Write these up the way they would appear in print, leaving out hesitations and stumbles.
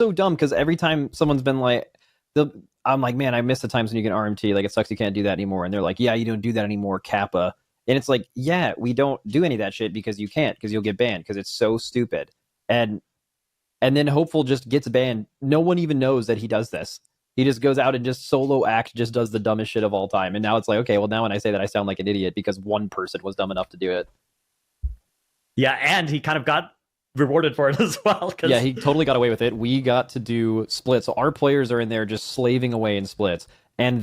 so dumb because every time someone's been like, I'm like, man, I miss the times when you get RMT. Like, it sucks you can't do that anymore. And they're like, yeah, you don't do that anymore, Kappa. And it's like, yeah, we don't do any of that shit because you can't, because you'll get banned, because it's so stupid. And then Hopeful just gets banned. No one even knows that he does this. He just goes out and just solo act, just does the dumbest shit of all time. And now it's like, okay, well, now when I say that, I sound like an idiot because one person was dumb enough to do it. Yeah, and he kind of got rewarded for it as well. Yeah, he totally got away with it. We got to do splits. So our players are in there just slaving away in splits. And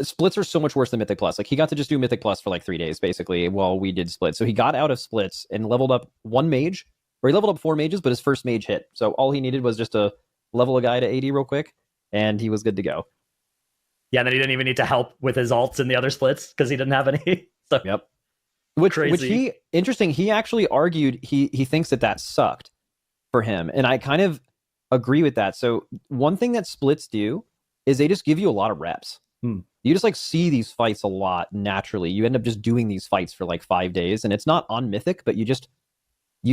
splits are so much worse than Mythic Plus. Like, he got to just do Mythic Plus for like 3 days, basically, while we did splits. So he got out of splits and leveled up 1 mage, or he leveled up 4 mages, but his first mage hit. So all he needed was just to level a guy to 80 real quick, and he was good to go. Yeah, and then he didn't even need to help with his alts in the other splits because he didn't have any. So yep. Which interesting, he actually argued he thinks that sucked for him. And I kind of agree with that. So one thing that splits do is they just give you a lot of reps. You just like see these fights a lot naturally. You end up just doing these fights for like 5 days, and it's not on Mythic, but you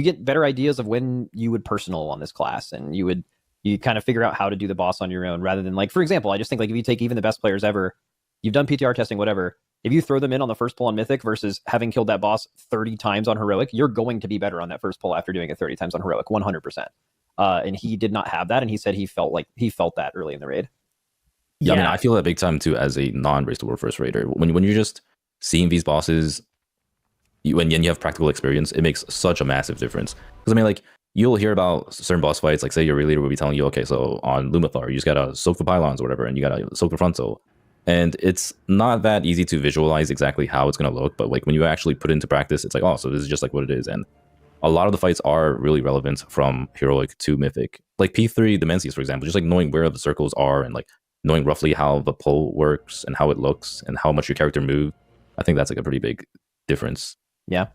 get better ideas of when you would personal on this class, and you kind of figure out how to do the boss on your own, rather than, like, for example, I just think, like, if you take even the best players ever, you've done PTR testing, whatever, if you throw them in on the first pull on Mythic versus having killed that boss 30 times on Heroic, you're going to be better on that first pull after doing it 30 times on Heroic, 100%. And he did not have that, and he said he felt that early in the raid. Yeah, I mean, I feel that big time too as a non-Race to War first raider. When you're just seeing these bosses, when you have practical experience, it makes such a massive difference. Because I mean, like, you'll hear about certain boss fights, like say your raid leader will be telling you, okay, so on Lumathar, you just gotta soak the pylons or whatever, and you gotta soak the frontal. And it's not that easy to visualize exactly how it's gonna look, but like when you actually put it into practice, it's like, oh, so this is just like what it is. And a lot of the fights are really relevant from Heroic to Mythic. Like P3 Demencies, for example, just like knowing where the circles are and like knowing roughly how the pull works and how it looks and how much your character moves, I think that's like a pretty big difference. Yeah.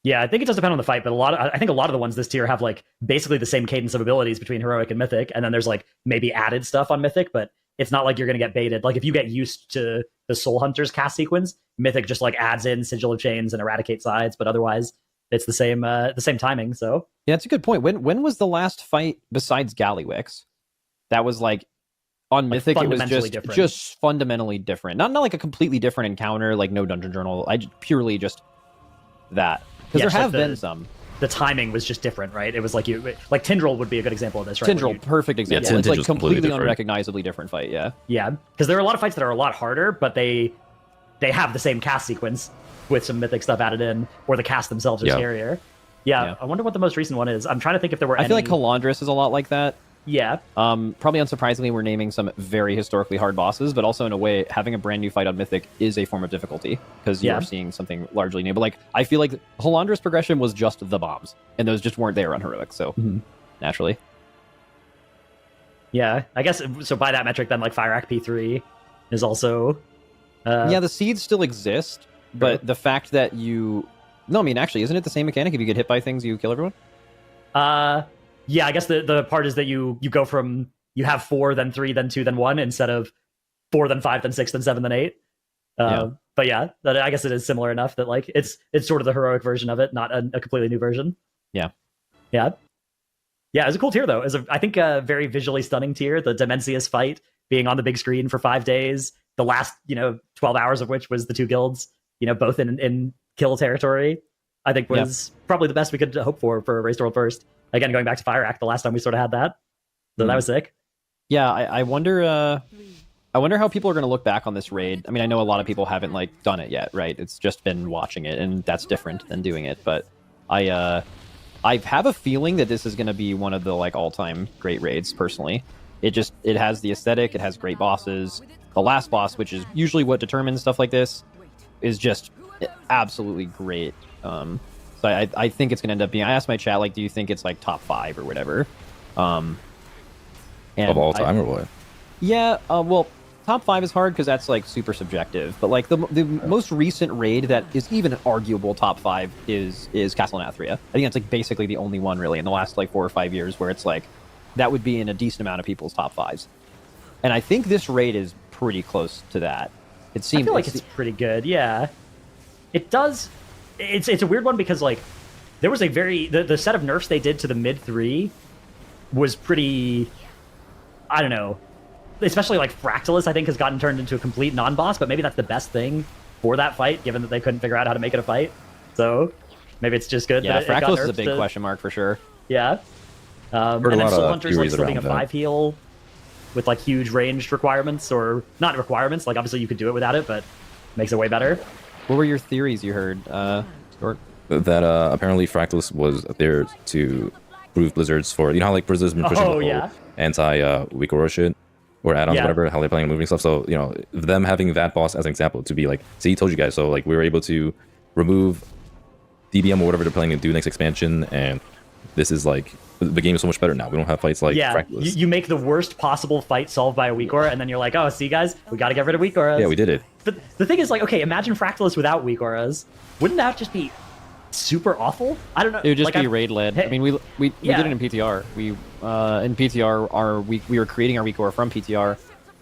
Yeah, I think it does depend on the fight, but I think a lot of the ones this tier have like basically the same cadence of abilities between Heroic and Mythic, and then there's like maybe added stuff on Mythic, but it's not like you're going to get baited. Like if you get used to the Soul Hunter's cast sequence, Mythic just like adds in Sigil of Chains and Eradicate Sides, but otherwise it's the same timing. So yeah, it's a good point. When was the last fight besides Gallywix that was like on Mythic? It was just fundamentally different. Not like a completely different encounter, like no dungeon journal. Purely just that. Because there have been some. The timing was just different, right? It was like Tindril would be a good example of this, right? Tindril, perfect example. Yeah, it's like completely unrecognizably different fight, yeah. Yeah, because there are a lot of fights that are a lot harder, but they have the same cast sequence with some Mythic stuff added in, or the cast themselves are scarier. Yeah, I wonder what the most recent one is. I'm trying to think if there were any... I feel like Calandris is a lot like that. Yeah. Probably unsurprisingly, we're naming some very historically hard bosses, but also in a way, having a brand new fight on Mythic is a form of difficulty because you're seeing something largely new. But like, I feel like Halandra's progression was just the bombs, and those just weren't there on Heroic, so naturally. Yeah, I guess so. By that metric, then like Fire Act P3 is also. Yeah, the seeds still exist, but the fact that no, I mean, actually, isn't it the same mechanic? If you get hit by things, you kill everyone. Yeah, I guess the part is that you go from you have 4, then 3, then 2, then 1 instead of 4, then 5, then 6, then 7, then 8. But yeah, I guess it is similar enough that like it's sort of the Heroic version of it, not a completely new version. Yeah. It was a cool tier though. I think a very visually stunning tier. The Demencius fight being on the big screen for 5 days, the last 12 hours of which was the 2 guilds, both in kill territory. I think was probably the best we could hope for a Race to World First. Again, going back to Fire Act, the last time we sort of had that. So that was sick. Yeah, I wonder how people are going to look back on this raid. I mean, I know a lot of people haven't like done it yet, right? It's just been watching it, and that's different than doing it. But I have a feeling that this is going to be one of the like all-time great raids, personally. It has the aesthetic, it has great bosses. The last boss, which is usually what determines stuff like this, is just absolutely great. So I think it's going to end up being... I asked my chat, like, do you think it's, like, top 5 or whatever? And of all time or what? Yeah, well, top 5 is hard because that's, like, super subjective. But, like, the most recent raid that is even an arguable top 5 is Castle Nathria. I think that's, like, basically the only one, really, in the last, like, 4 or 5 years where it's, like, that would be in a decent amount of people's top 5s. And I think this raid is pretty close to that. It seems... I feel like it's pretty good, yeah. It does... It's a weird one because like there was a very the set of nerfs they did to the mid 3 was pretty, I don't know, especially like Fractalus, I think, has gotten turned into a complete non-boss, but maybe that's the best thing for that fight, given that they couldn't figure out how to make it a fight. So maybe it's just good. Yeah, that Fractalus is a big question mark for sure. Yeah. And then Soul Hunter's like still being a 5 heal with like huge ranged requirements, or not requirements. Like obviously you could do it without it, but makes it way better. What were your theories you heard, Stuart? That apparently Fractalus was there to prove Blizzard's for, you know how like Blizzard's been pushing the whole anti-weak aura shit or add-ons, whatever, how they're playing moving stuff. So, you know, them having that boss as an example to be like, see, he told you guys. So like we were able to remove DBM or whatever they're planning to do next expansion, and this is like, the game is so much better now. We don't have fights like Fractalus. You make the worst possible fight solved by a weak aura, and then you're like, oh, see guys, we got to get rid of weak auras. Yeah, we did it. But the thing is, like, okay, imagine Fractalus without weak auras. Wouldn't that just be super awful? I don't know. It would just like, be raid led. I mean, we did it in PTR. We in PTR we were creating our weak aura from PTR,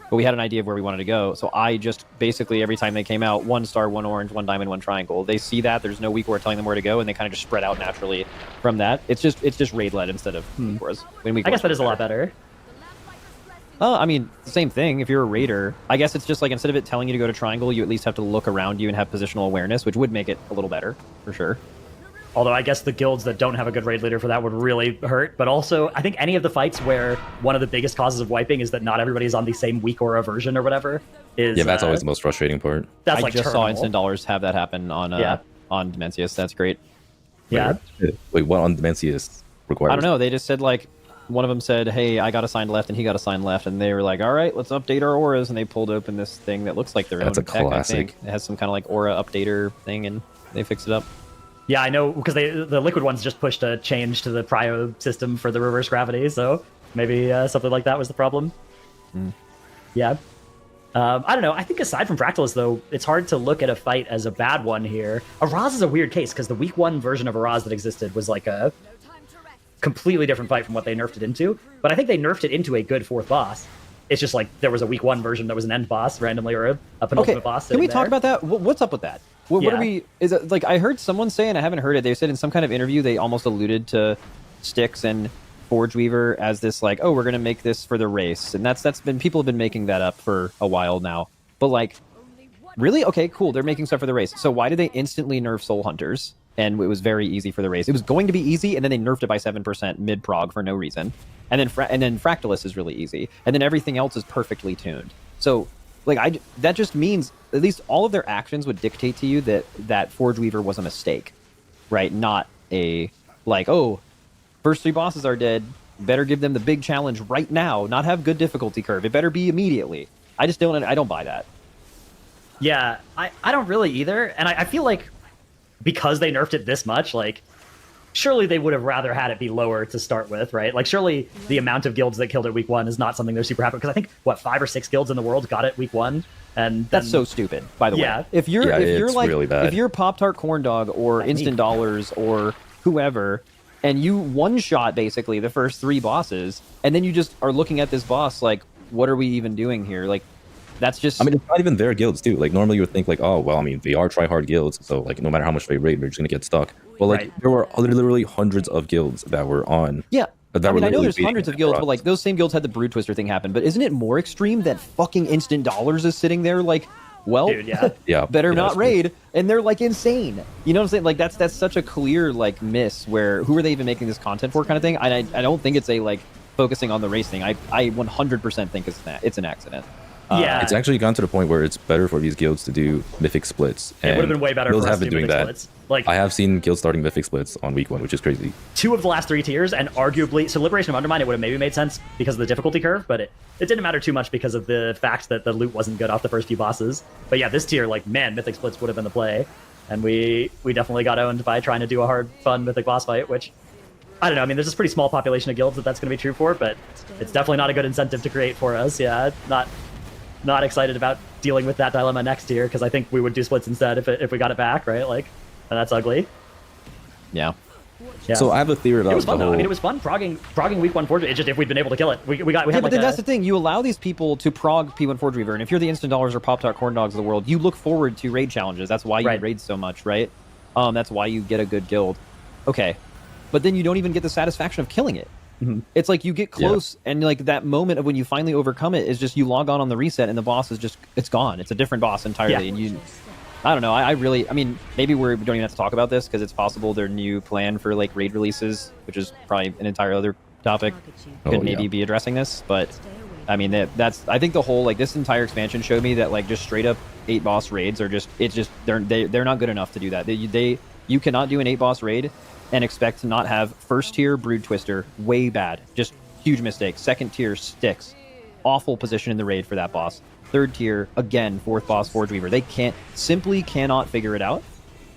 but we had an idea of where we wanted to go. So I just basically every time they came out, 1 star, 1 orange, 1 diamond, 1 triangle. They see that there's no weak aura telling them where to go, and they kind of just spread out naturally from that. It's just raid led instead of weak auras. I guess that is a lot better. I mean, the same thing. If you're a raider, I guess it's just like instead of it telling you to go to triangle, you at least have to look around you and have positional awareness, which would make it a little better for sure. Although I guess the guilds that don't have a good raid leader for that would really hurt. But also, I think any of the fights where one of the biggest causes of wiping is that not everybody's on the same weak aura version or whatever is... Yeah, that's always the most frustrating part. That's I just saw Instant Dollars have that happen on Dimensius. That's great. Yeah. Wait, what on Dimensius requires? I don't know. They just said like, one of them said, hey, I got assigned left and he got assigned left. And they were like, all right, let's update our auras. And they pulled open this thing that looks like their own tech, I think. It has some kind of like aura updater thing and they fixed it up. Yeah, I know, because the liquid ones just pushed a change to the prio system for the reverse gravity, so maybe something like that was the problem. Yeah. I don't know. I think aside from Fractalus, though, it's hard to look at a fight as a bad one here. Araz is a weird case, because the week 1 version of Araz that existed was like a completely different fight from what they nerfed it into, but I think they nerfed it into a good 4th boss. It's just like there was a week 1 version that was an end boss randomly, or a penultimate boss. Can we talk about that? What's up with that? What are we? Is it like I heard someone say, and I haven't heard it. They said in some kind of interview they almost alluded to Styx and Forge Weaver as this like, oh, we're gonna make this for the race, and that's been people have been making that up for a while now. But like, really? Okay, cool. They're making stuff for the race. So why did they instantly nerf Soul Hunters? And it was very easy for the race. It was going to be easy, and then they nerfed it by 7% mid prog for no reason. And then Fractalus is really easy, and then everything else is perfectly tuned. So like that just means at least all of their actions would dictate to you that Forge Weaver was a mistake, right? Not a like, oh, first 3 bosses are dead, better give them the big challenge right now, not have good difficulty curve. It better be immediately. I don't buy that. Yeah, I don't really either, and I feel like because they nerfed it this much, like surely they would have rather had it be lower to start with, right? Like surely the amount of guilds that killed it week 1 is not something they're super happy, because I think 5 or 6 guilds in the world got it week 1, and that's so stupid. By the way, if you're like really if you're Pop Tart Corn Dog or Instant Dollars or whoever, and you one shot basically the first 3 bosses, and then you just are looking at this boss like, what are we even doing here? Like, that's just... I mean, it's not even their guilds, too. Like, normally you would think, like, oh, well, I mean, they are try-hard guilds, so, like, no matter how much they raid, they're just going to get stuck. But, like, there were literally hundreds of guilds that were on... Yeah. I know there's hundreds of guilds, but, like, those same guilds had the Brood Twister thing happen. But isn't it more extreme that fucking Instant Dollars is sitting there, like, well, dude, yeah. better not raid, and they're, like, insane. You know what I'm saying? Like, that's such a clear, like, miss where, who are they even making this content for kind of thing? I don't think it's a, like, focusing on the race thing. I 100% think it's an accident. Yeah, it's actually gone to the point where it's better for these guilds to do mythic splits. It would have been way better guilds for us have been to do doing mythic that. Splits. Like, I have seen guilds starting mythic splits on week 1, which is crazy. 2 of the last 3 tiers, and arguably, so Liberation of Undermine, it would have maybe made sense because of the difficulty curve, but it didn't matter too much because of the fact that the loot wasn't good off the first few bosses. But yeah, this tier, like, man, mythic splits would have been the play, and we definitely got owned by trying to do a hard, fun mythic boss fight, which, I don't know, I mean, there's this pretty small population of guilds that's going to be true for, but it's definitely not a good incentive to create for us. Yeah, not excited about dealing with that dilemma next year, because I think we would do splits instead if we got it back, right? Like, and that's ugly. Yeah. So I have a theory about it was fun, the whole... I mean, it was fun progging week 1 Forge. It's just if we'd been able to kill it, we had but like then that's the thing. You allow these people to prog P1 Forge Weaver, and if you're the Instant Dollars or Pop Tart Corn Dogs of the world, you look forward to raid challenges. That's why you raid so much, right? That's why you get a good guild. Okay. But then you don't even get the satisfaction of killing it. It's like you get close, and like that moment of when you finally overcome it is just you log on the reset, and the boss is just it's gone. It's a different boss entirely, and you. I don't know. I mean, maybe we don't even have to talk about this because it's possible their new plan for like raid releases, which is probably an entire other topic, could maybe be addressing this. But I mean, that's I think the whole like this entire expansion showed me that like just straight up 8 boss raids are just they're not good enough to do that. You cannot do an 8 boss raid and expect to not have first tier Brood Twister, way bad, just huge mistake. Second tier Styx, awful position in the raid for that boss. Third tier, again, 4th boss, Forge Weaver. They simply cannot figure it out.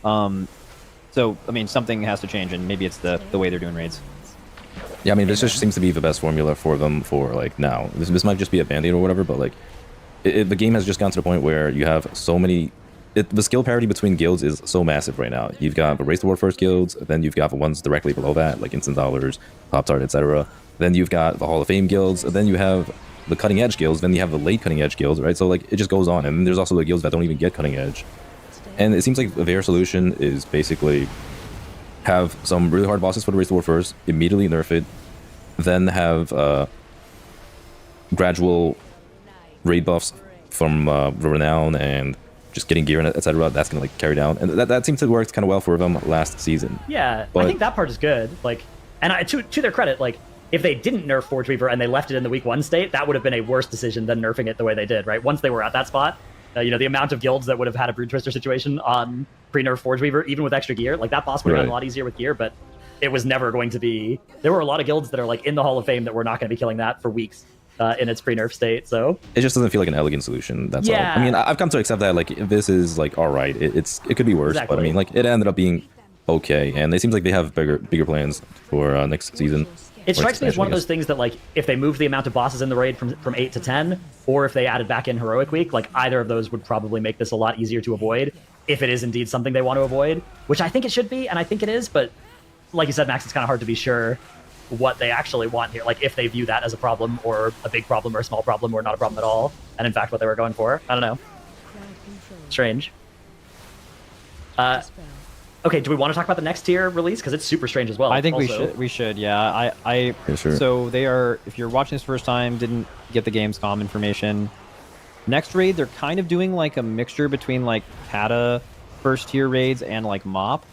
So, I mean, something has to change, and maybe it's the way they're doing raids. Yeah, I mean, this just seems to be the best formula for them for, like, now. This might just be a Band-Aid or whatever, but, like, the game has just gotten to the point where you have so many... the skill parity between guilds is so massive right now. You've got the Race to War First guilds, then you've got the ones directly below that, like Instant Dollars, Pop-Tart, etc. Then you've got the Hall of Fame guilds, and then you have the cutting edge guilds, then you have the late cutting edge guilds, right? So like it just goes on, and then there's also the guilds that don't even get cutting edge. And it seems like their solution is basically have some really hard bosses for the Race to War First, immediately nerf it, then have gradual raid buffs from the Renown and just getting gear and etc. That's gonna like carry down, and that seemed to work kind of well for them last season. Yeah, but I think that part is good. Like, and to their credit, like, if they didn't nerf Forge Weaver and they left it in the week 1 state, that would have been a worse decision than nerfing it the way they did, right? Once they were at that spot, you know, the amount of guilds that would have had a Brood Twister situation on pre-nerf Forge Weaver, even with extra gear, like that boss would have been a lot easier with gear, but it was never going to be... There were a lot of guilds that are like in the Hall of Fame that were not going to be killing that for weeks in its pre-nerf state, so... It just doesn't feel like an elegant solution, that's all. I mean, I've come to accept that, like, this is, like, alright. It could be worse, but I mean, like, it ended up being okay, and it seems like they have bigger plans for next season. It strikes me as one of those things that, like, if they moved the amount of bosses in the raid from 8 to 10, or if they added back in Heroic Week, like, either of those would probably make this a lot easier to avoid, if it is indeed something they want to avoid, which I think it should be, and I think it is, but like you said, Max, it's kind of hard to be sure what they actually want here, like, if they view that as a problem, or a big problem, or a small problem, or not a problem at all, and in fact what they were going for. I don't know. Strange. Okay, do we want to talk about the next tier release? Because it's super strange as well. I think we should, yeah. Yeah, sure. So they are, if you're watching this first time, didn't get the Gamescom information, next raid, they're kind of doing like a mixture between like Kata first tier raids and like MOP.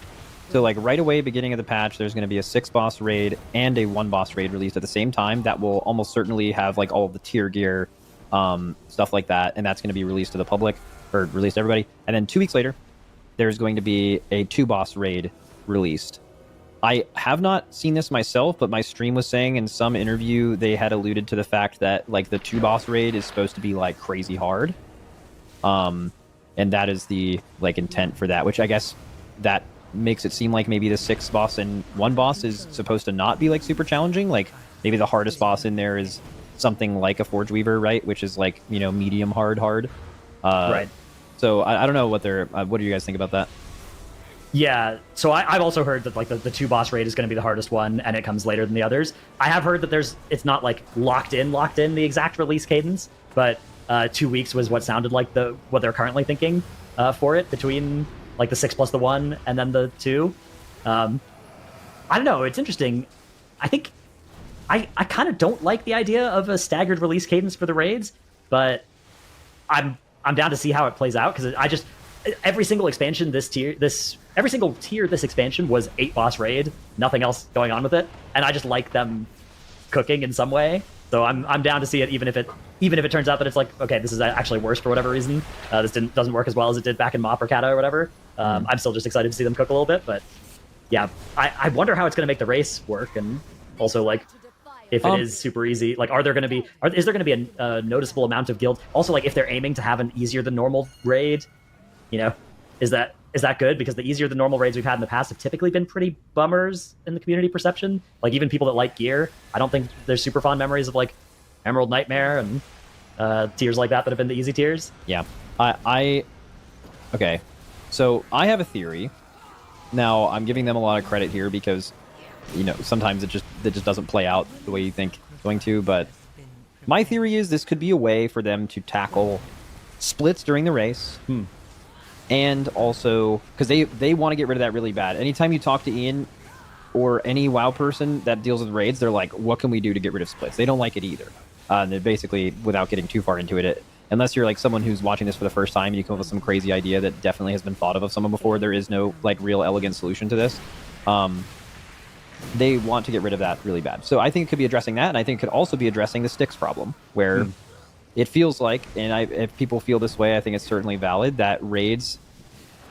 So like right away, beginning of the patch, there's going to be a 6 boss raid and a 1 boss raid released at the same time. That will almost certainly have like all of the tier gear, stuff like that. And that's going to be released to the public, or released to everybody. And then 2 weeks later, there's going to be a 2 boss raid released. I have not seen this myself, but my stream was saying in some interview they had alluded to the fact that like the 2 boss raid is supposed to be like crazy hard. And that is the like intent for that, which I guess that makes it seem like maybe the 6 boss and 1 boss is supposed to not be like super challenging. Like maybe the hardest boss in there is something like a Forge Weaver, right? Which is like, you know, medium hard. Right. So I don't know what what do you guys think about that? Yeah, so I've also heard that like the 2 boss raid is going to be the hardest one, and it comes later than the others. I have heard that it's not like locked in the exact release cadence, but 2 weeks was what sounded like what they're currently thinking for it, between like the 6 plus the 1 and then the 2. I don't know, it's interesting. I think I kind of don't like the idea of a staggered release cadence for the raids, but I'm down to see how it plays out, because every single expansion every single tier this expansion was 8 boss raid, nothing else going on with it, and I just like them cooking in some way. So I'm down to see it, even if it turns out that it's like, okay, this is actually worse for whatever reason. This doesn't work as well as it did back in MOP or Kata or whatever. I'm still just excited to see them cook a little bit, but yeah, I wonder how it's going to make the race work, and also like if it is super easy, like is there going to be a noticeable amount of guild? Also, like if they're aiming to have an easier than normal raid, you know, is that good? Because the easier than normal raids we've had in the past have typically been pretty bummers in the community perception. Like even people that like gear, I don't think there's super fond memories of like Emerald Nightmare and tiers like that have been the easy tiers. Yeah, okay. So I have a theory. Now I'm giving them a lot of credit here because, you know, sometimes it just doesn't play out the way you think it's going to. But my theory is this could be a way for them to tackle splits during the race. And also, because they want to get rid of that really bad. Anytime you talk to Ian, or any WoW person that deals with raids, they're like, what can we do to get rid of splits? They don't like it either. And they're basically, without getting too far into it, unless you're like someone who's watching this for the first time and you come up with some crazy idea that definitely has been thought of someone before, there is no like real elegant solution to this. They want to get rid of that really bad. So I think it could be addressing that, and I think it could also be addressing the sticks problem, where it feels like, and if people feel this way, I think it's certainly valid, that raids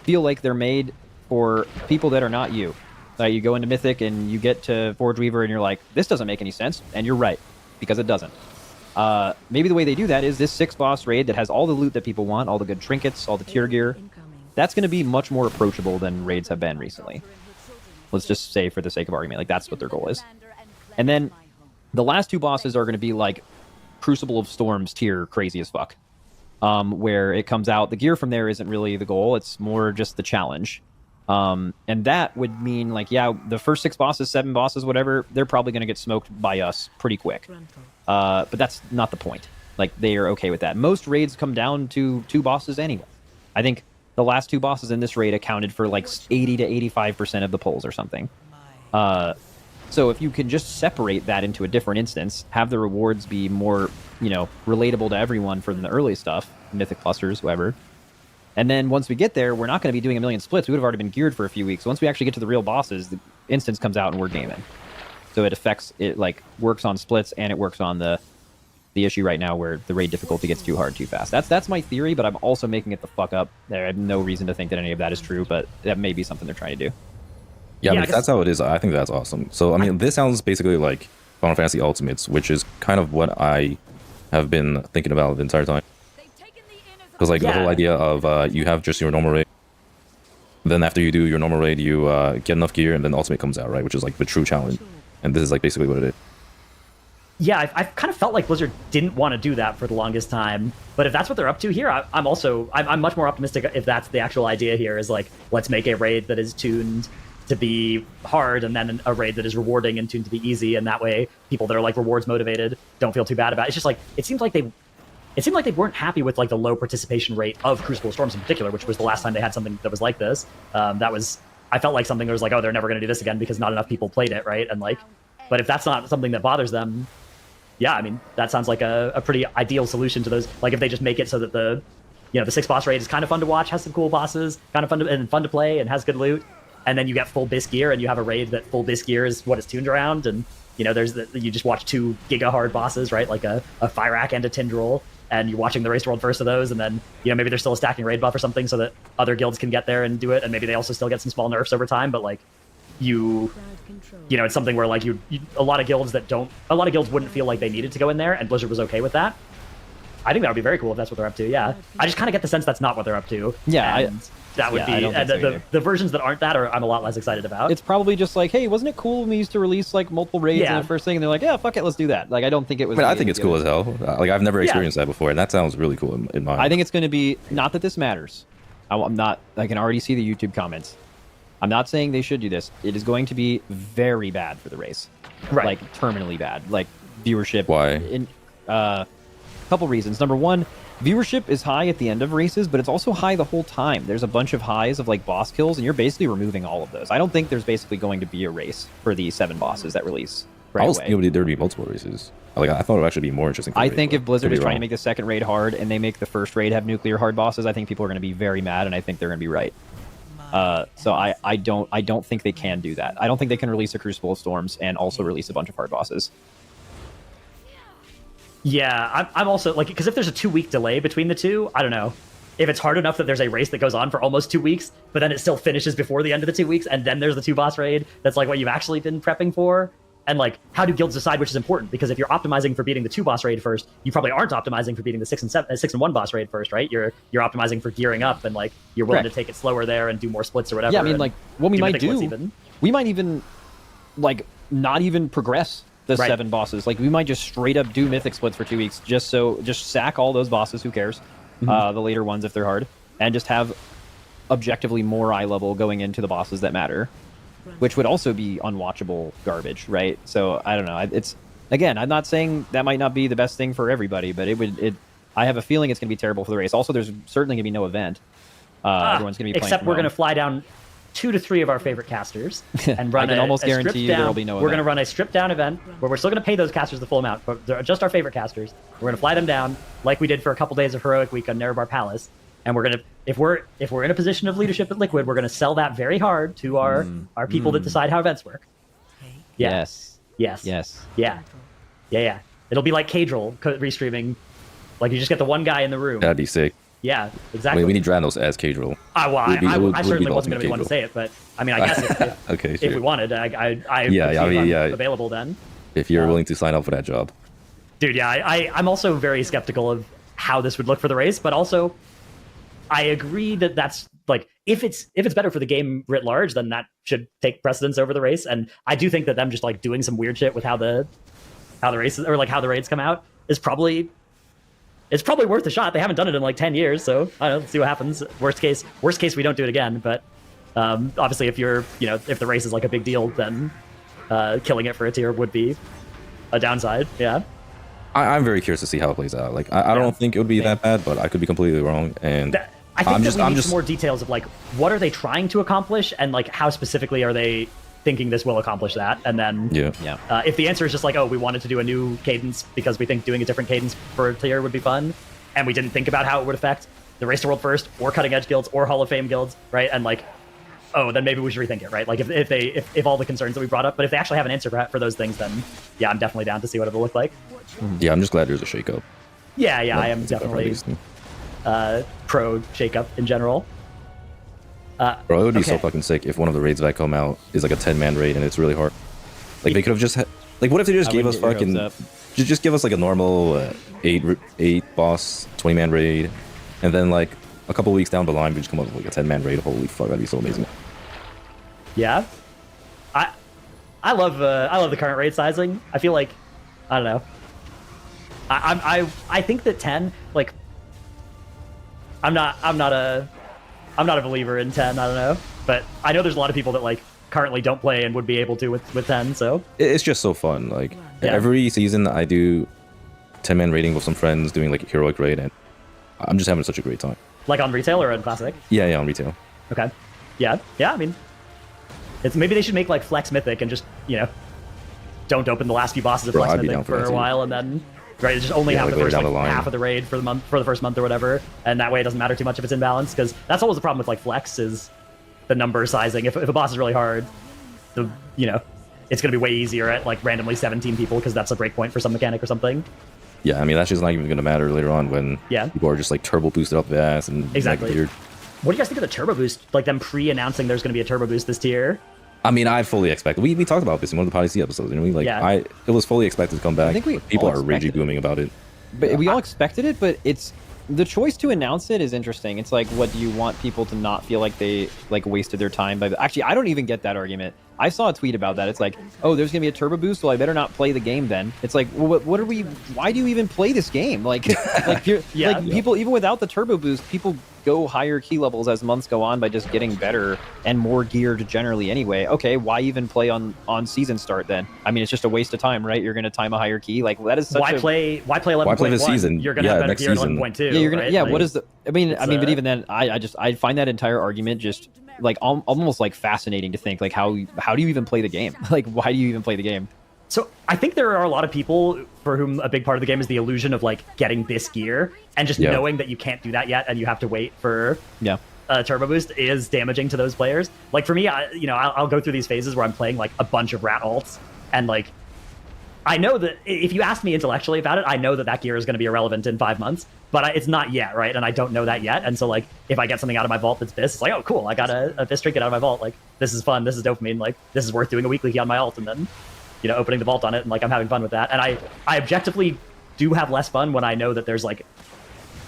feel like they're made for people that are not you. You go into Mythic and you get to Forge Weaver and you're like, this doesn't make any sense, and you're right, because it doesn't. Maybe the way they do that is this 6-boss raid that has all the loot that people want, all the good trinkets, all the tier gear. That's going to be much more approachable than raids have been recently. Let's just say, for the sake of argument, like that's what their goal is. And then the last 2 bosses are going to be like Crucible of Storms tier crazy as fuck, where it comes out. The gear from there isn't really the goal. It's more just the challenge. And that would mean like, yeah, the first 6 bosses, 7 bosses, whatever, they're probably going to get smoked by us pretty quick. But that's not the point. Like, they are okay with that. Most raids come down to 2 bosses anyway. I think the last 2 bosses in this raid accounted for like 80 to 85% of the pulls or something. So if you can just separate that into a different instance, have the rewards be more, relatable to everyone from the early stuff, Mythic clusters, whoever. And then once we get there, we're not going to be doing a million splits. We would have already been geared for a few weeks. Once we actually get to the real bosses, the instance comes out and we're gaming. So it like works on splits, and it works on the issue right now where the raid difficulty gets too hard too fast. That's my theory, but I'm also making it the fuck up. I have no reason to think that any of that is true, but that may be something they're trying to do. Yeah, I mean, if that's how it is, I think that's awesome. So, I mean, this sounds basically like Final Fantasy Ultimates, which is kind of what I have been thinking about the entire time. Because, like, the whole idea of you have just your normal raid, then after you do your normal raid, you get enough gear, and then Ultimate comes out, right? Which is, like, the true challenge. And this is, like, basically what it is. Yeah, I kind of felt like Blizzard didn't want to do that for the longest time. But if that's what they're up to here, I'm much more optimistic if that's the actual idea here, is, like, let's make a raid that is tuned to be hard, and then a raid that is rewarding and tuned to be easy, and that way people that are like rewards motivated don't feel too bad about it. It's just like it seemed like they weren't happy with like the low participation rate of Crucible Storms in particular, which was the last time they had something that was like this. I felt like something that was like, oh, they're never going to do this again because not enough people played it, right? And like, but if that's not something that bothers them, yeah, I mean, that sounds like a pretty ideal solution to those. Like if they just make it so that the 6 boss raid is kind of fun to watch, has some cool bosses, kind of fun to play, and has good loot. And then you get full bis gear, and you have a raid that full bis gear is what it's tuned around. And you just watch 2 giga hard bosses, right? Like a Fyrakk and a Tindril, and you're watching the Race World first of those, and then maybe there's still a stacking raid buff or something so that other guilds can get there and do it, and maybe they also still get some small nerfs over time. But like it's something where like a lot of guilds wouldn't feel like they needed to go in there, and Blizzard was okay with that. I think that would be very cool if that's what they're up to. Yeah, I just kind of get the sense that's not what they're up to. Yeah, that would be the versions that aren't that I'm a lot less excited about. It's probably just like, hey, wasn't it cool when we used to release like multiple raids in the first thing? And they're like, yeah, fuck it, let's do that. Like, I don't think it was. I think it's cool as hell. Like, I've never experienced that before, and that sounds really cool in my. I think it's going to be, not that this matters. I'm not. I can already see the YouTube comments. I'm not saying they should do this. It is going to be very bad for the race, right? Like terminally bad. Like viewership. Why? Couple reasons. Number one, viewership is high at the end of races, but it's also high the whole time. There's a bunch of highs of like boss kills, and you're basically removing all of those. I don't think there's basically going to be a race for the 7 bosses that release right away. I was there'd be multiple races. Like, I thought it would actually be more interesting. I think if Blizzard is trying to make the second raid hard and they make the first raid have nuclear hard bosses, I think people are going to be very mad, and I think they're going to be right. So I don't think they can do that. I don't think they can release a Crucible of Storms and also release a bunch of hard bosses. Yeah, I'm also like, because if there's a 2-week delay between the two, I don't know if it's hard enough that there's a race that goes on for almost 2 weeks, but then it still finishes before the end of the 2 weeks, and then there's the 2 boss raid. That's like what you've actually been prepping for. And like, how do guilds decide which is important? Because if you're optimizing for beating the 2 boss raid first, you probably aren't optimizing for beating the 6 and 1 boss raid first, right? You're optimizing for gearing up, and like you're willing to take it slower there and do more splits or whatever. Yeah, I mean, like what we might do, we might even like not even progress the 7 bosses. Like we might just straight up do mythic splits for 2 weeks, just sack all those bosses. Who cares? The later ones if they're hard, and just have objectively more eye level going into the bosses that matter, which would also be unwatchable garbage, right? So I don't know. It's, again, I'm not saying that might not be the best thing for everybody, but I have a feeling it's going to be terrible for the race. Also, there's certainly going to be no event. Everyone's going to be playing except we're going to fly down 2 to 3 of our favorite casters and run I can almost guarantee you there will be no We're going to event. run a stripped down event where we're still going to pay those casters the full amount, but they're just our favorite casters. We're going to fly them down like we did for a couple days of Heroic Week on Nerebar Palace. And we're going to, if we're in a position of leadership at Liquid, we're going to sell that very hard to our people that decide how events work. Yeah. Yes. Yes. Yes. Yeah. Yeah, yeah. It'll be like Cadril restreaming. Like, you just get the one guy in the room. That'd be sick. Yeah, I exactly. mean, we need Dranos as Cadril. I certainly wasn't going to be the one to say it, but I mean, I guess if, Okay, if sure. we wanted, I yeah. available then. If you're willing to sign up for that job. Dude, yeah, I'm also very skeptical of how this would look for the race, but also I agree that that's like, if it's better for the game writ large, then that should take precedence over the race. And I do think that them just like doing some weird shit with how the races, or like how the raids come out, is probably worth a shot. They haven't done it in like 10 years, so I don't know, let's see what happens. Worst case, we don't do it again. But obviously, if if the race is like a big deal, then killing it for a tier would be a downside. Yeah. I'm very curious to see how it plays out. Like, I don't think it would be that bad, but I could be completely wrong. And I think we need some more details of like, what are they trying to accomplish, and like how specifically are they thinking this will accomplish that. And then if the answer is just like, oh, we wanted to do a new cadence because we think doing a different cadence for a tier would be fun, and we didn't think about how it would affect the Race to World First or Cutting Edge guilds or Hall of Fame guilds, right? And like, oh, then maybe we should rethink it, right? Like if all the concerns that we brought up, but if they actually have an answer for those things, then yeah, I'm definitely down to see what it'll look like. Yeah, I'm just glad there's a shakeup. Yeah, I am definitely pro shakeup in general. Bro, it would be so fucking sick if one of the raids that come out is like a 10-man raid and it's really hard. Like, they could have just like, what if they just gave us fucking just give us like a normal 8 boss 20-man raid, and then like a couple weeks down the line we just come up with like a 10-man raid. Holy fuck, that'd be so amazing. Yeah, I love the current raid sizing. I feel like, I don't know, I think that 10, like, I'm not a believer in 10. I don't know, but I know there's a lot of people that like currently don't play and would be able to with 10. So it's just so fun. Like, every season I do 10-man raiding with some friends, doing like a heroic raid, and I'm just having such a great time. Like on retail or on classic? Yeah, on retail. Okay. Yeah. I mean, maybe they should make like Flex Mythic and just don't open the last few bosses of Flex Mythic for a while, and then just only have the first half of the raid for the first month or whatever, and that way it doesn't matter too much if it's imbalanced, because that's always the problem with like Flex is the number sizing. If a boss is really hard, it's gonna be way easier at like randomly 17 people, because that's a breakpoint for some mechanic or something. Yeah, I mean, that's just not even gonna matter later on when people are just like turbo boosted up the ass and exactly. Weird. What do you guys think of the turbo boost? Like them pre-announcing there's gonna be a turbo boost this tier? I mean, I fully expect. We talked about this in one of the Policy episodes, and it was fully expected to come back. I think people are raging booming about it. But we all expected it, but it's the choice to announce it is interesting. It's like, what do you want people to not feel like they like wasted their time by? Actually, I don't even get that argument. I saw a tweet about that. It's like, oh, there's gonna be a turbo boost, well, I better not play the game then. It's like, well, what are we? Why do you even play this game? Like, people, even without the turbo boost, people go higher key levels as months go on by just getting better and more geared generally anyway. Okay, why even play on season start then? I mean, it's just a waste of time, right? You're going to time a higher key. Like, that is such why play 11.1? Why play this season? You're going to have better gear at 11.2. Yeah, you're going right? to, yeah, like, what is the, I mean, but even then, I find that entire argument just like almost like fascinating to think, like, how do you even play the game? Like, why do you even play the game? So I think there are a lot of people for whom a big part of the game is the illusion of like getting this gear, and just knowing that you can't do that yet and you have to wait for a turbo boost is damaging to those players. Like for me, I'll go through these phases where I'm playing like a bunch of rat alts, and like I know that if you ask me intellectually about it, I know that gear is going to be irrelevant in 5 months, but it's not yet, right? And I don't know that yet. And so like if I get something out of my vault that's this, it's like, oh cool, I got a this trinket out of my vault. Like, this is fun, this is dopamine, like this is worth doing a weekly key on my alt, and then opening the vault on it, and like I'm having fun with that. And I objectively do have less fun when I know that there's like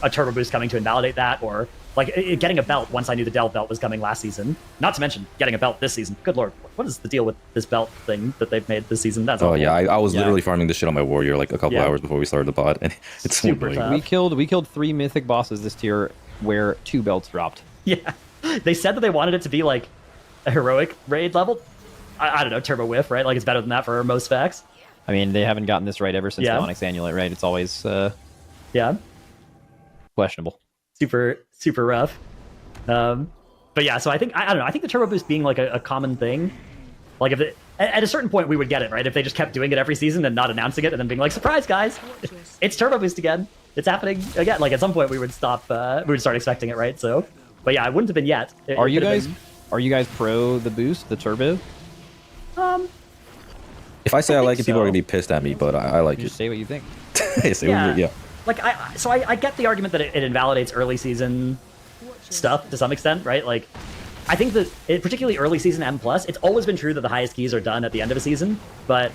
a turbo boost coming to invalidate that, or like getting a belt once I knew the Delve belt was coming last season. Not to mention getting a belt this season. Good lord, what is the deal with this belt thing that they've made this season? That's awful. Yeah, I was literally farming this shit on my warrior like a couple hours before we started the pod, and it's super tough. We killed 3 mythic bosses this tier where 2 belts dropped. Yeah, they said that they wanted it to be like a heroic raid level. I don't know, turbo whiff, right? Like, it's better than that for most facts. I mean, they haven't gotten this right ever since the Onyx Amulet, right? It's always questionable. Super rough. But yeah, so I think I don't know. I think the turbo boost being like a common thing, like if at a certain point we would get it, right? If they just kept doing it every season and not announcing it and then being like, surprise guys, it's turbo boost again. It's happening again. Like at some point we would stop. We would start expecting it, right? So, but yeah, it wouldn't have been yet. Are you guys pro the boost, the turbo? If I say I like it, people are gonna be pissed at me, but I like it. Just say what you think. Yeah. Like I get the argument that it invalidates early season stuff to some extent, right? Like I think that particularly early season M+, it's always been true that the highest keys are done at the end of a season, but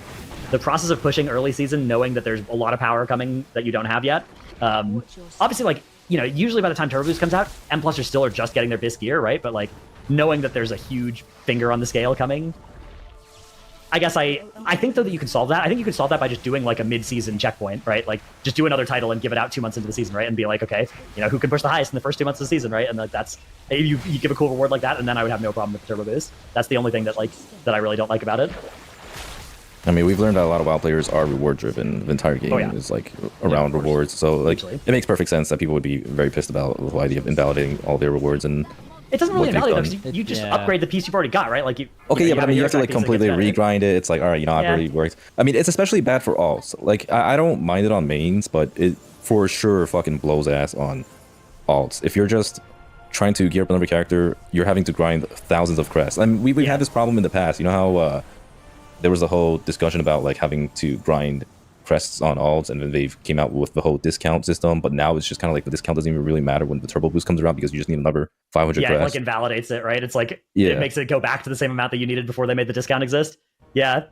the process of pushing early season, knowing that there's a lot of power coming that you don't have yet, obviously, like, you know, usually by the time Turbo Boost comes out, M+ are still just getting their BIS gear, right? But like knowing that there's a huge finger on the scale coming, I guess I think though that you can solve that. I think you can solve that by just doing like a mid-season checkpoint, right? Like just do another title and give it out 2 months into the season, right? And be like, okay, you know, who can push the highest in the first 2 months of the season, right? And like that's you give a cool reward like that, and then I would have no problem with the turbo boost. That's the only thing that I really don't like about it. I mean, we've learned that a lot of WoW players are reward driven. The entire game is like around rewards, so like it makes perfect sense that people would be very pissed about the idea of invalidating all their rewards. And it doesn't really invalidate them because you just upgrade the piece you've already got, right? Like you. Okay, but I mean, you have to like completely regrind it. It's like, all right, you know, I've already worked. I mean, it's especially bad for alts. Like, I don't mind it on mains, but it for sure fucking blows ass on alts. If you're just trying to gear up another character, you're having to grind thousands of crests. I mean, we've had this problem in the past. You know how there was a whole discussion about like having to grind crests on alts, and then they came out with the whole discount system, but now it's just kind of like the discount doesn't even really matter when the turbo boost comes around because you just need another 500 crests. Yeah, it like invalidates it, right? It's like it makes it go back to the same amount that you needed before they made the discount exist. Yeah,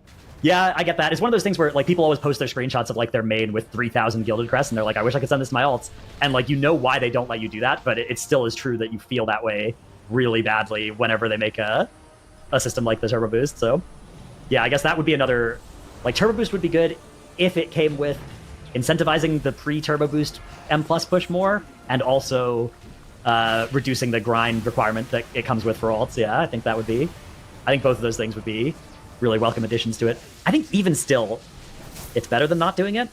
I get that. It's one of those things where like people always post their screenshots of like their main with 3,000 gilded crests, and they're like, I wish I could send this to my alts. And like, you know why they don't let you do that, but it still is true that you feel that way really badly whenever they make a system like the turbo boost. So yeah, I guess that would be another, like, turbo boost would be good if it came with incentivizing the pre-turbo boost M+ push more, and also reducing the grind requirement that it comes with for alts. Yeah, I think both of those things would be really welcome additions to it. I think even still, it's better than not doing it,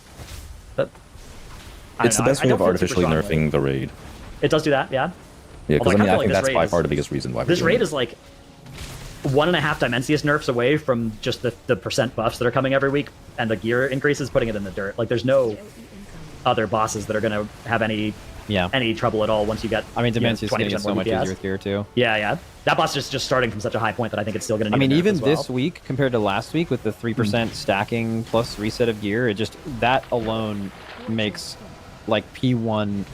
but it's the best way of artificially nerfing the raid. It does do that, yeah. Yeah, because I mean, I think that's by far the biggest reason why this raid is like 1.5 Dimensius nerfs away from just the percent buffs that are coming every week and the gear increases, putting it in the dirt. Like, there's no other bosses that are going to have any trouble at all once you get. I mean, Dimensius is getting so much easier with gear too. Yeah. That boss is just starting from such a high point that I think it's still going to. I mean, even this week compared to last week with the 3% stacking plus reset of gear, it just that alone makes like P1.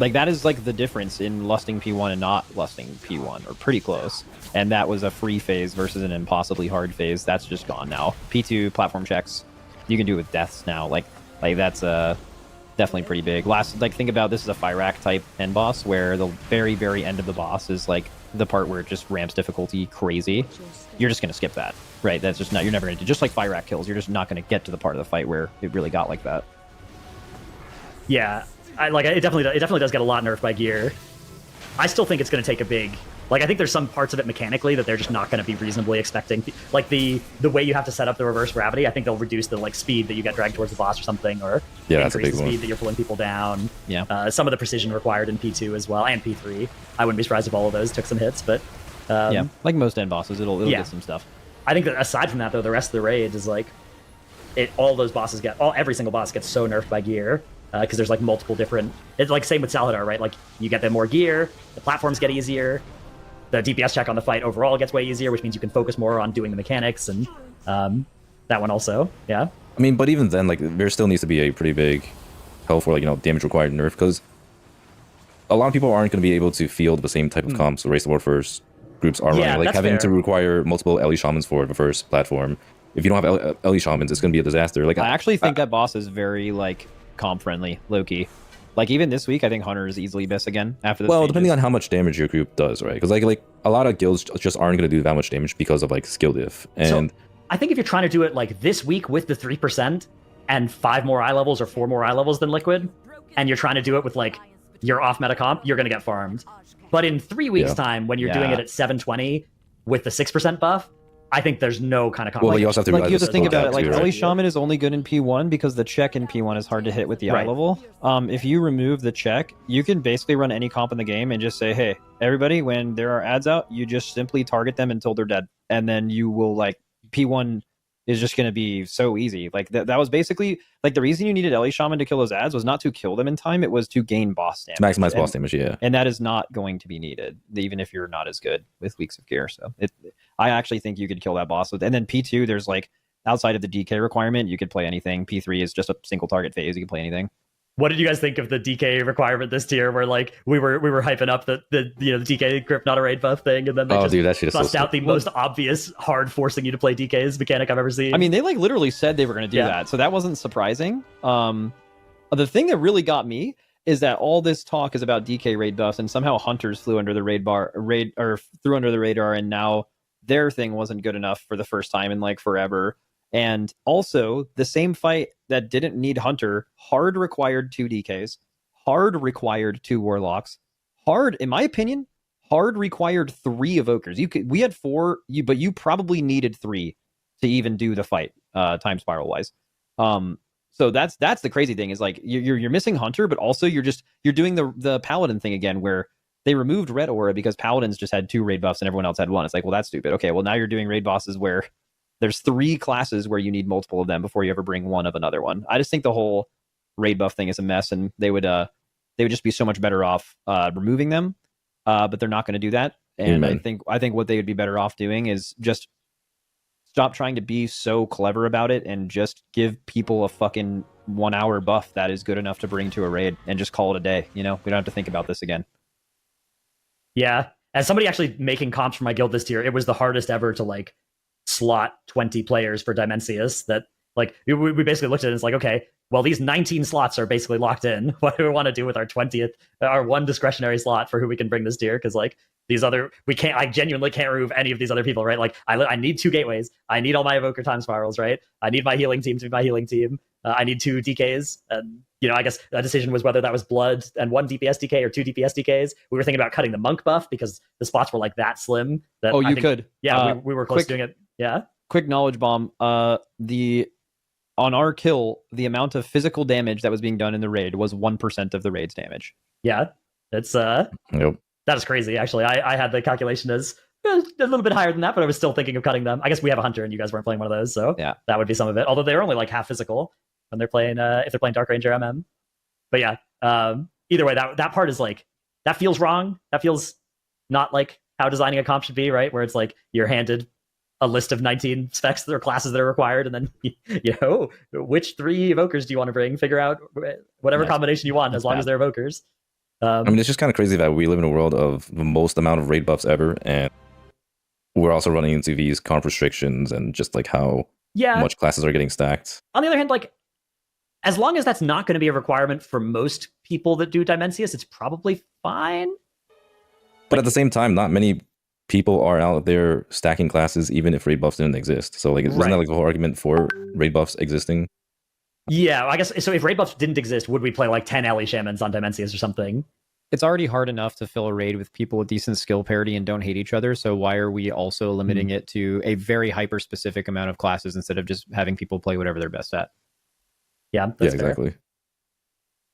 Like, that is like the difference in lusting P1 and not lusting P1, or pretty close. And that was a free phase versus an impossibly hard phase. That's just gone now. P2 platform checks, you can do it with deaths now. Like that's definitely pretty big. Think about this is a Fyrak type end boss where the very, very end of the boss is like the part where it just ramps difficulty crazy. You're just gonna skip that, right? That's just not. You're never gonna do. Just like Fyrak kills, you're just not gonna get to the part of the fight where it really got like that. Yeah. It definitely does get a lot nerfed by gear. I still think it's going to take a big. Like, I think there's some parts of it mechanically that they're just not going to be reasonably expecting. Like the way you have to set up the reverse gravity, I think they'll reduce the like speed that you get dragged towards the boss or something, or increase the speed that you're pulling people down. Yeah. Some of the precision required in P2 as well, and P3. I wouldn't be surprised if all of those took some hits, but yeah, like most end bosses, it'll get some stuff. I think that aside from that, though, the rest of the raid is like every single boss gets so nerfed by gear. Because there's like multiple different. It's like same with Salhadar, right? Like you get the more gear, the platforms get easier, the DPS check on the fight overall gets way easier, which means you can focus more on doing the mechanics, and that one also, yeah. I mean, but even then, like there still needs to be a pretty big health or damage required nerf, because a lot of people aren't going to be able to field the same type of comps the Race of War first groups are running. Like having to require multiple Ellie Shamans for the first platform. If you don't have Ellie Shamans, it's going to be a disaster. Like I actually think that boss is very like comp friendly, low-key. Like even this week, I think Hunter is easily BIS again after this. Well, depending on how much damage your group does, right? Because like a lot of guilds just aren't going to do that much damage because of like skill diff. And so, I think if you're trying to do it like this week with the 3% and 5 more eye levels or 4 more eye levels than Liquid, and you're trying to do it with like your off meta comp, you're going to get farmed. But in 3 weeks time, when you're doing it at 720 with the 6% buff, I think there's no kind of Well, you also have to like you have to think about it. too, Like right? Ellie Shaman is only good in P1 because the check in P1 is hard to hit with the eye Right. level. If you remove the check, you can basically run any comp in the game and just say, hey, everybody, when there are ads out, you just simply target them until they're dead, and then you will like P1 is just going to be so easy. Like that was basically like the reason you needed Ellie Shaman to kill those ads was not to kill them in time; it was to gain boss damage, Maximize boss damage. Yeah. and that is not going to be needed, even if you're not as good with weeks of gear. So I actually think you could kill that boss with, and then P2, there's like outside of the DK requirement, you could play anything. P3 is just a single target phase; you can play anything. What did you guys think of the DK requirement this tier? Where like we were hyping up the DK grip not a raid buff thing, and then they just bust out the most obvious hard forcing you to play DKs mechanic I've ever seen. I mean, they like literally said they were going to do that, so that wasn't surprising. The thing that really got me is that all this talk is about DK raid buffs, and somehow hunters flew under the threw under the radar, and now their thing wasn't good enough for the first time in like forever. And also, the same fight that didn't need Hunter, hard required 2 DKs, hard required 2 Warlocks, hard, in my opinion, hard required 3 Evokers. We had 4, but you probably needed 3 to even do the fight, time spiral wise. So that's the crazy thing is like you're missing Hunter, but also you're doing the Paladin thing again, where they removed Red Aura because Paladins just had 2 raid buffs and everyone else had 1. It's like, well, that's stupid. Okay, well now you're doing raid bosses where there's 3 classes where you need multiple of them before you ever bring one of another one. I just think the whole raid buff thing is a mess, and they would just be so much better off removing them. But they're not going to do that. And I think what they would be better off doing is just stop trying to be so clever about it and just give people a fucking 1 hour buff that is good enough to bring to a raid and just call it a day. You know, we don't have to think about this again. Yeah. As somebody actually making comps for my guild this tier, it was the hardest ever to like slot 20 players for Dimensius. That like we basically looked at it and it's like, okay, well, these 19 slots are basically locked in. What do we want to do with our 20th, our 1 discretionary slot for who we can bring this tier? Because like these other, I genuinely can't remove any of these other people, right? Like I need 2 gateways. I need all my evoker time spirals, right? I need my healing team to be my healing team. I need 2 DKs. And, I guess the decision was whether that was blood and 1 DPS DK or 2 DPS DKs. We were thinking about cutting the monk buff because the spots were like that slim. That you could. Yeah, we were close to doing it. Yeah. Quick knowledge bomb. On our kill, the amount of physical damage that was being done in the raid was 1% of the raid's damage. Yeah, it's Yep. That is crazy. Actually, I had the calculation as a little bit higher than that, but I was still thinking of cutting them. I guess we have a hunter, and you guys weren't playing one of those, so yeah, that would be some of it. Although they're only like half physical when they're playing, if they're playing Dark Ranger MM. But yeah, either way, that part is like that feels wrong. That feels not like how designing a comp should be, right? Where it's like you're handed a list of 19 specs or classes that are required, and then which 3 evokers do you want to bring? Figure out whatever combination you want, as long as they're evokers. I mean, it's just kind of crazy that we live in a world of the most amount of raid buffs ever, and we're also running into these comp restrictions and just like how much classes are getting stacked. On the other hand, like as long as that's not going to be a requirement for most people that do Dimensius, it's probably fine. But at the same time, not many people are out there stacking classes even if raid buffs didn't exist. So like isn't that like the whole argument for raid buffs existing? Yeah, I guess so. If raid buffs didn't exist, would we play like 10 Ellie Shamans on Dimensius or something? It's already hard enough to fill a raid with people with decent skill parity and don't hate each other, so why are we also limiting it to a very hyper specific amount of classes instead of just having people play whatever they're best at? Yeah, that's exactly.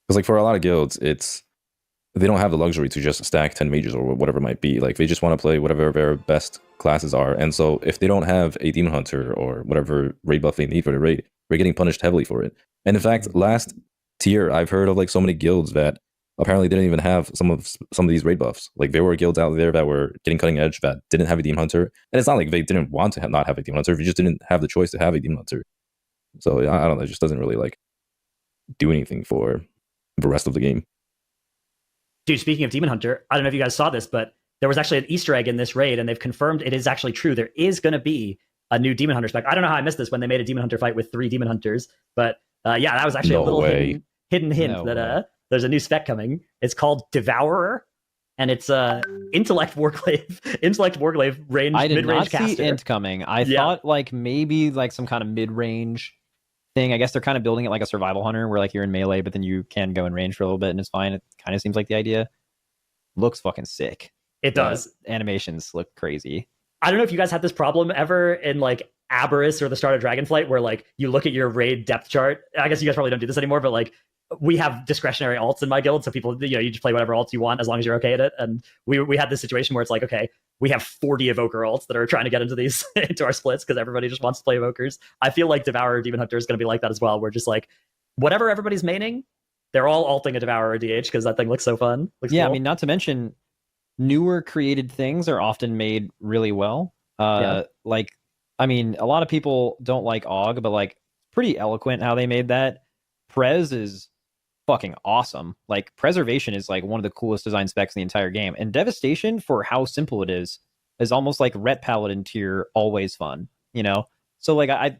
Because like for a lot of guilds, they don't have the luxury to just stack 10 mages or whatever it might be. Like they just want to play whatever their best classes are. And so if they don't have a demon hunter or whatever raid buff they need for the raid, they're getting punished heavily for it. And in fact, last tier, I've heard of like so many guilds that apparently didn't even have some of these raid buffs. Like there were guilds out there that were getting cutting edge that didn't have a demon hunter. And it's not like they didn't want to not have a demon hunter. They just didn't have the choice to have a demon hunter. So I don't know. It just doesn't really like do anything for the rest of the game. Dude, speaking of Demon Hunter, I don't know if you guys saw this, but there was actually an Easter egg in this raid, and they've confirmed it is actually true. There is going to be a new Demon Hunter spec. I don't know how I missed this when they made a Demon Hunter fight with 3 Demon Hunters, but yeah, that was actually a little hidden hint that there's a new spec coming. It's called Devourer, and it's Intellect Warglaive range, I did mid-range not see caster. Int coming. I thought like maybe like some kind of mid-range thing. I guess they're kind of building it like a survival hunter where like you're in melee, but then you can go in range for a little bit and it's fine. It kind of seems like the idea. Looks fucking sick. It does. Animations look crazy. I don't know if you guys had this problem ever in like Aberrus or the start of Dragonflight, where like you look at your raid depth chart. I guess you guys probably don't do this anymore, but like we have discretionary alts in my guild, so people, you just play whatever alts you want as long as you're okay at it. And we had this situation where it's like, okay, we have 40 evoker alts that are trying to get into these into our splits because everybody just wants to play evokers. I feel like Devourer or Demon Hunter is going to be like that as well. We're just like, whatever everybody's maining, they're all alting a Devourer or DH because that thing looks so fun. Looks cool. I mean, not to mention, newer created things are often made really well. Like, I mean, a lot of people don't like AUG, but like, pretty eloquent how they made that. Prez is fucking awesome. Like, Preservation is like one of the coolest design specs in the entire game, and Devastation, for how simple it is almost like Ret Paladin tier, always fun. So like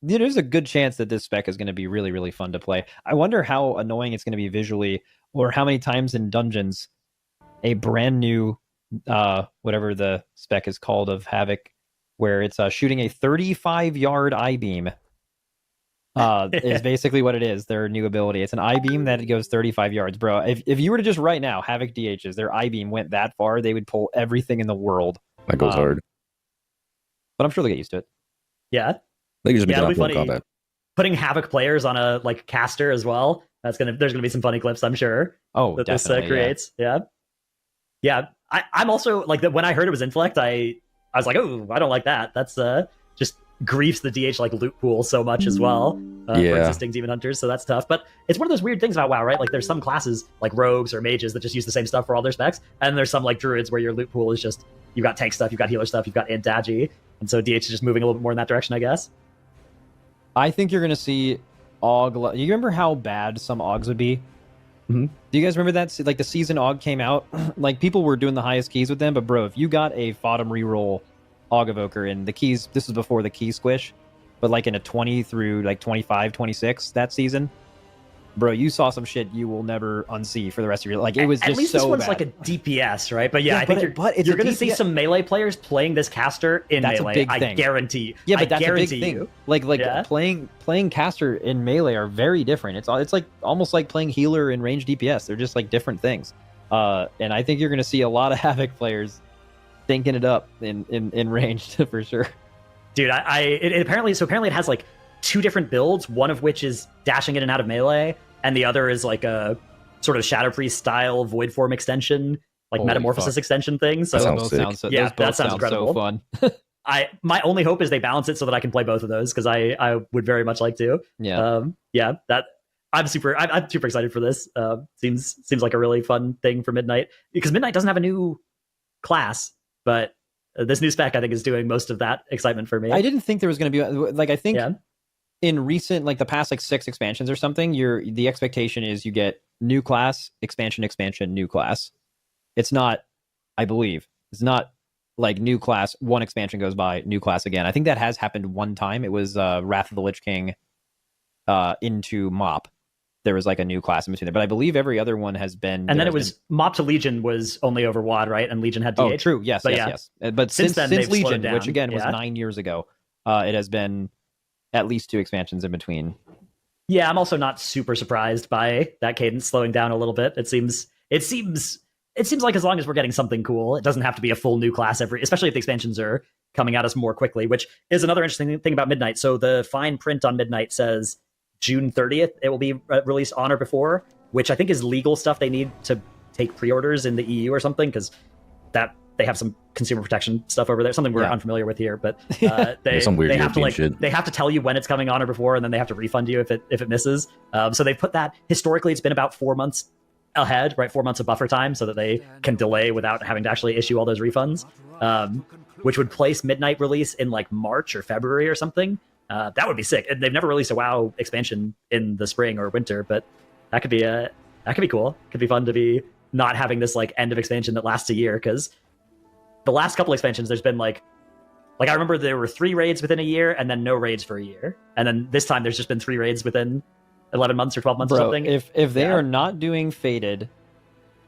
there's a good chance that this spec is going to be really, really fun to play. I wonder how annoying it's going to be visually, or how many times in dungeons a brand new whatever the spec is called of Havoc, where it's shooting a 35-yard I-beam is basically what it is, their new ability. It's an I-beam that goes 35 yards. Bro, if you were to just right now, Havoc DHs, their I-beam went that far, they would pull everything in the world. That goes hard. But I'm sure they'll get used to it. Yeah. They can just be it'll be funny. Combat. Putting Havoc players on a like caster as well. There's gonna be some funny clips, I'm sure. Oh, that definitely, this creates. Yeah. I'm also like that. When I heard it was Inflect, I was like, oh, I don't like that. That's just griefs the DH like loot pool so much as well for existing Demon Hunters. So that's tough. But it's one of those weird things about WoW, right? Like there's some classes like rogues or mages that just use the same stuff for all their specs, and there's some like druids where your loot pool is just you've got tank stuff, you've got healer stuff, you've got int dagi, and so DH is just moving a little bit more in that direction, I guess. I think you're going to see AUG. You remember how bad some AUGs would be? Mm-hmm. Do you guys remember that? Like the season AUG came out, like people were doing the highest keys with them, but bro, if you got a Fodom reroll AUG Evoker in the keys, this was before the key squish, but like in a 20 through like 25, 26 that season, bro, you saw some shit you will never unsee for the rest of your life. Like it was just at least so this one's bad. like a DPS, right? But I think you're going to see some melee players playing this caster in that's melee. A big thing. I guarantee. Yeah, but that's a big thing. Like playing caster in melee are very different. It's like almost like playing healer in range DPS. They're just like different things. And I think you're going to see a lot of Havoc players thinking it up in range for sure. Dude, it apparently it has like 2 different builds, one of which is dashing in and out of melee, and the other is like a sort of Shadow Priest style Void Form extension, like Metamorphosis extension thing. So that sounds incredible. So fun. My only hope is they balance it so that I can play both of those, because I would very much like to. That I'm super excited for this. Seems like a really fun thing for Midnight, because Midnight doesn't have a new class, but this new spec I think is doing most of that excitement for me. I didn't think there was going to be like, I think in recent, like the past like 6 expansions or something, the expectation is you get new class, expansion, new class. It's not, I believe, it's not like new class, one expansion goes by, new class again. I think that has happened one time. It was Wrath of the Lich King into Mop. There was like a new class in between there, but I believe every other one has been. And then it was Mop to Legion was only over WoD, right? And Legion had DH. Oh, true. Yes, yes. But since Legion, which again was 9 years ago, it has been at least 2 expansions in between. Yeah, I'm also not super surprised by that cadence slowing down a little bit. It seems like as long as we're getting something cool, it doesn't have to be a full new class especially if the expansions are coming at us more quickly, which is another interesting thing about Midnight. So the fine print on Midnight says June 30th it will be released on or before, which I think is legal stuff they need to take pre-orders in the EU or something, because that they have some consumer protection stuff over there, something we're unfamiliar with here, but they have to they have to tell you when it's coming on or before, and then they have to refund you if it misses. So they put that, historically it's been about 4 months ahead, right? 4 months of buffer time so that they can delay without having to actually issue all those refunds, which would place Midnight release in like March or February or something. That would be sick. They've never released a WoW expansion in the spring or winter, but that could be cool. Could be fun to be not having this like end of expansion that lasts a year, because the last couple expansions there's been like I remember there were 3 raids within a year and then no raids for a year, and then this time there's just been 3 raids within 11 months or 12 months or something. If they are not doing Fated,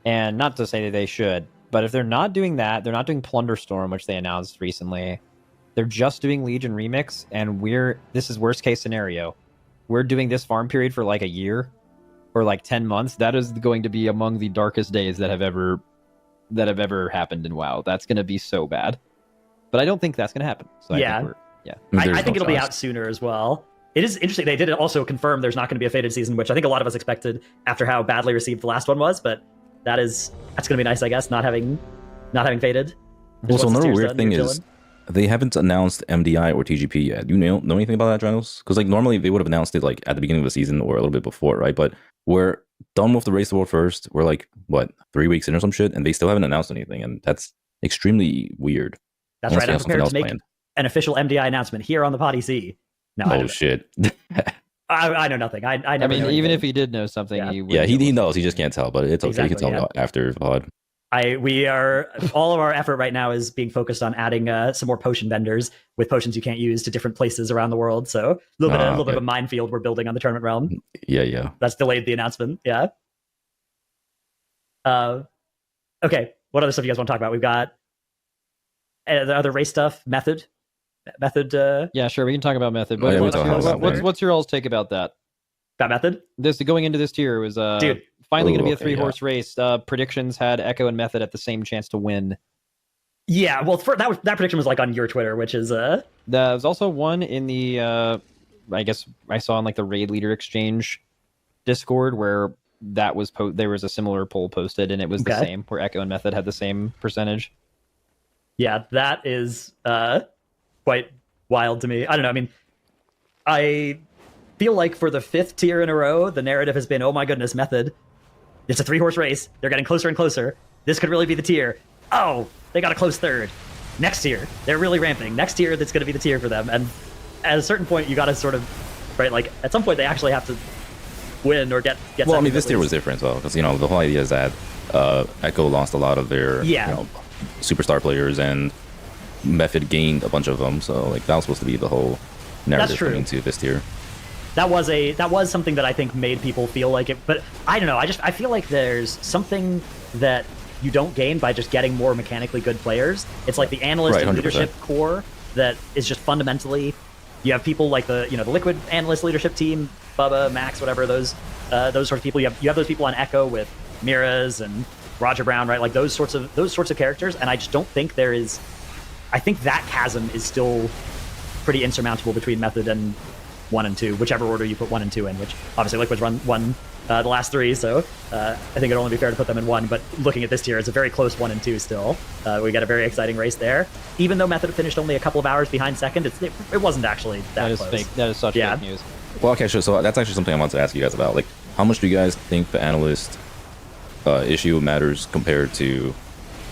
and not to say that they should, but if they're not doing that, they're not doing Plunderstorm, which they announced recently. They're just doing Legion Remix, and this is worst case scenario. We're doing this farm period for like a year or like 10 months. That is going to be among the darkest days that have ever happened in WoW. That's going to be so bad. But I don't think that's going to happen. So Yeah. I think it'll be out sooner as well. It is interesting. They did also confirm there's not going to be a faded season, which I think a lot of us expected after how badly received the last one was. But that's going to be nice, I guess, not having faded. Also, another weird thing is they haven't announced MDI or TGP yet. Do you know anything about that, Giles? Because like normally they would have announced it like at the beginning of the season or a little bit before, right? But we're done with the Race to the World first. We're like, what, 3 weeks in or some shit, and they still haven't announced anything, and that's extremely weird. That's right. I'm prepared to make an official MDI announcement here on the Potty C. No, oh shit. I know nothing. I mean, even if he did know something, he knows. He just can't tell. But it's okay. Exactly, he can tell after the pod. All of our effort right now is being focused on adding some more potion vendors with potions you can't use to different places around the world. So a little bit of a minefield we're building on the tournament realm. Yeah. That's delayed the announcement. Yeah. Okay. What other stuff you guys want to talk about? We've got the other race stuff. Method. Yeah, sure. We can talk about Method. What's your all's take about that? About Method? This going into this tier was finally going to be a 3-horse race. Predictions had Echo and Method at the same chance to win. Yeah, well, that prediction was like on your Twitter, which is there was also one in the I guess I saw on like the Raid Leader Exchange Discord where that was there was a similar poll posted and it was the same where Echo and Method had the same percentage. Yeah, that is quite wild to me. I don't know. I mean, I feel like for the 5th tier in a row, the narrative has been, oh my goodness, Method. It's a 3-horse race. They're getting closer and closer. This could really be the tier. Oh, they got a close 3rd. Next tier, they're really ramping. Next tier, that's going to be the tier for them. And at a certain point, you got to sort of, right, like at some point they actually have to win or get well, I mean, this tier was different, though, because, the whole idea is that Echo lost a lot of their superstar players and Method gained a bunch of them, so like that was supposed to be the whole narrative coming into this tier. That was something that I think made people feel like it, but I don't know. I feel like there's something that you don't gain by just getting more mechanically good players. It's like the analyst and leadership core that is just fundamentally. You have people like the Liquid analyst leadership team, Bubba, Max, whatever those sorts of people. You have those people on Echo with Miraz and Roger Brown, right? Like those sorts of characters, and I just don't think there is. I think that chasm is still pretty insurmountable between Method and 1 and 2, whichever order you put 1 and 2 in, which obviously Liquid's won the last 3, so I think it'd only be fair to put them in 1, but looking at this tier, it's a very close 1 and 2 still. We got a very exciting race there. Even though Method finished only a couple of hours behind second, it wasn't actually that close. Fake. That is such fake news. Well, okay, sure. So that's actually something I wanted to ask you guys about. Like, how much do you guys think the analyst issue matters compared to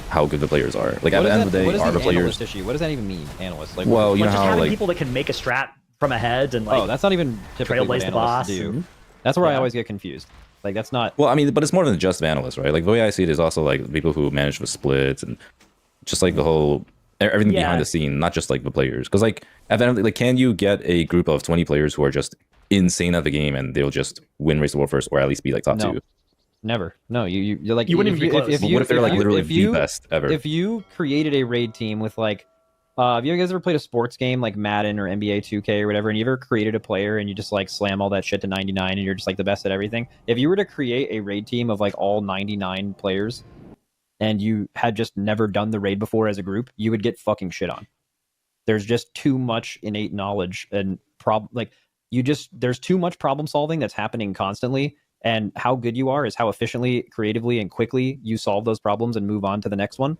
how good the players are? Like, at the end of the day, are the players issue? What does that even mean, analyst? Like, well, you know just how having people that can make a strat from ahead and like that's not even typically trailblaze the boss. Do. That's where I always get confused. Like, that's not. Well, I mean, but it's more than just analysts, right? Like the way I see it is also like people who manage the splits and just like the whole everything behind the scene, not just like the players. Because like at the end, like, can you get a group of 20 players who are just insane at the game and they'll just win Race to the World first or at least be like top 2? Never. No, you're like you wouldn't even be close. What if they're like literally the best ever? If you created a raid team with like, have you guys ever played a sports game like Madden or NBA 2K or whatever, and you ever created a player and you just like slam all that shit to 99 and you're just like the best at everything? If you were to create a raid team of like all 99 players and you had just never done the raid before as a group, you would get fucking shit on. There's just too much innate knowledge and there's too much problem solving that's happening constantly. And how good you are is how efficiently, creatively, and quickly you solve those problems and move on to the next one.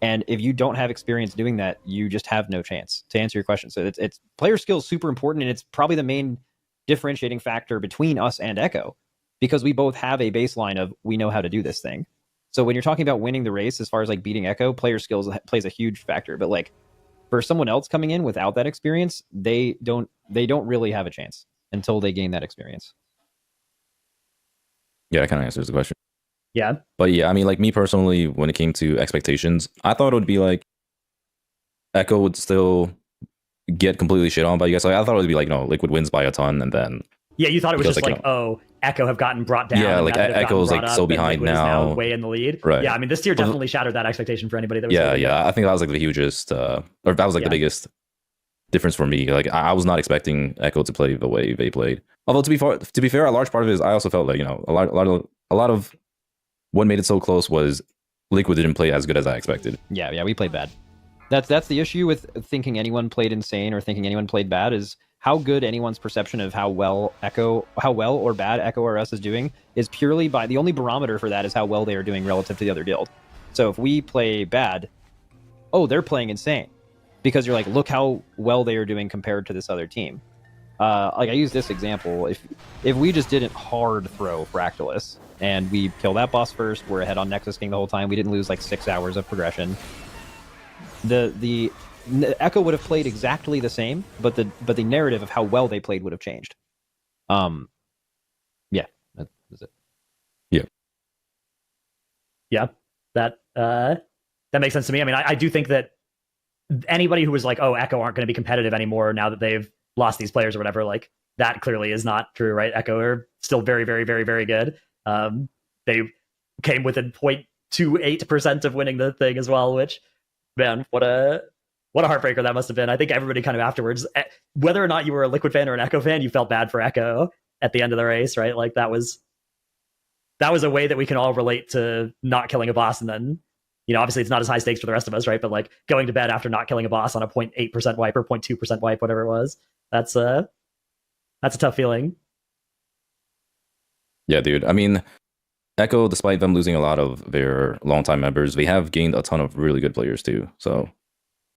And if you don't have experience doing that, you just have no chance, to answer your question. So it's player skill is super important, and it's probably the main differentiating factor between us and Echo, because we both have a baseline of we know how to do this thing. So when you're talking about winning the race, as far as like beating Echo, player skills plays a huge factor. But like for someone else coming in without that experience, they don't really have a chance until they gain that experience. Yeah, that kind of answers the question. Yeah. But yeah, I mean, like me personally, when it came to expectations, I thought it would be like Echo would still get completely shit on by you guys. Like, I thought it would be like, Liquid wins by a ton, and then you thought it was just like Echo have gotten brought down. Yeah, like Echo's like so behind now, way in the lead. Right. Yeah, I mean, this tier definitely shattered that expectation for anybody that was. Yeah. I think that was like the hugest, or that was like the biggest difference for me. Like, I was not expecting Echo to play the way they played. Although to be fair, a large part of it is I also felt like a lot of what made it so close was Liquid didn't play as good as I expected. Yeah, we played bad. That's the issue with thinking anyone played insane or thinking anyone played bad, is how good anyone's perception of how well or bad Echo RS is doing is purely by the only barometer for that is how well they are doing relative to the other guild. So if we play bad, oh, they're playing insane, because you're like, look how well they are doing compared to this other team. Like I use this example, if we just didn't hard throw Fractalus and we kill that boss first, we're ahead on Nexus King the whole time, we didn't lose like 6 hours of progression, the Echo would have played exactly the same, but the narrative of how well they played would have changed. Yeah, that was it. Yeah, that makes sense to me. I mean, I do think that anybody who was like, oh, Echo aren't going to be competitive anymore now that they've lost these players or whatever, like that clearly is not true, right? Echo are still very, very, very, very good. They came within 0.28% of winning the thing as well, which, man, what a heartbreaker that must have been. I think everybody kind of afterwards, whether or not you were a Liquid fan or an Echo fan, you felt bad for Echo at the end of the race, right? Like that was a way that we can all relate to not killing a boss, and then, you know, obviously it's not as high stakes for the rest of us, right? But like going to bed after not killing a boss on a 0.8% wipe or 0.2% wipe, whatever it was, that's a tough feeling. Yeah, dude. I mean, Echo, despite them losing a lot of their longtime members, they have gained a ton of really good players too. So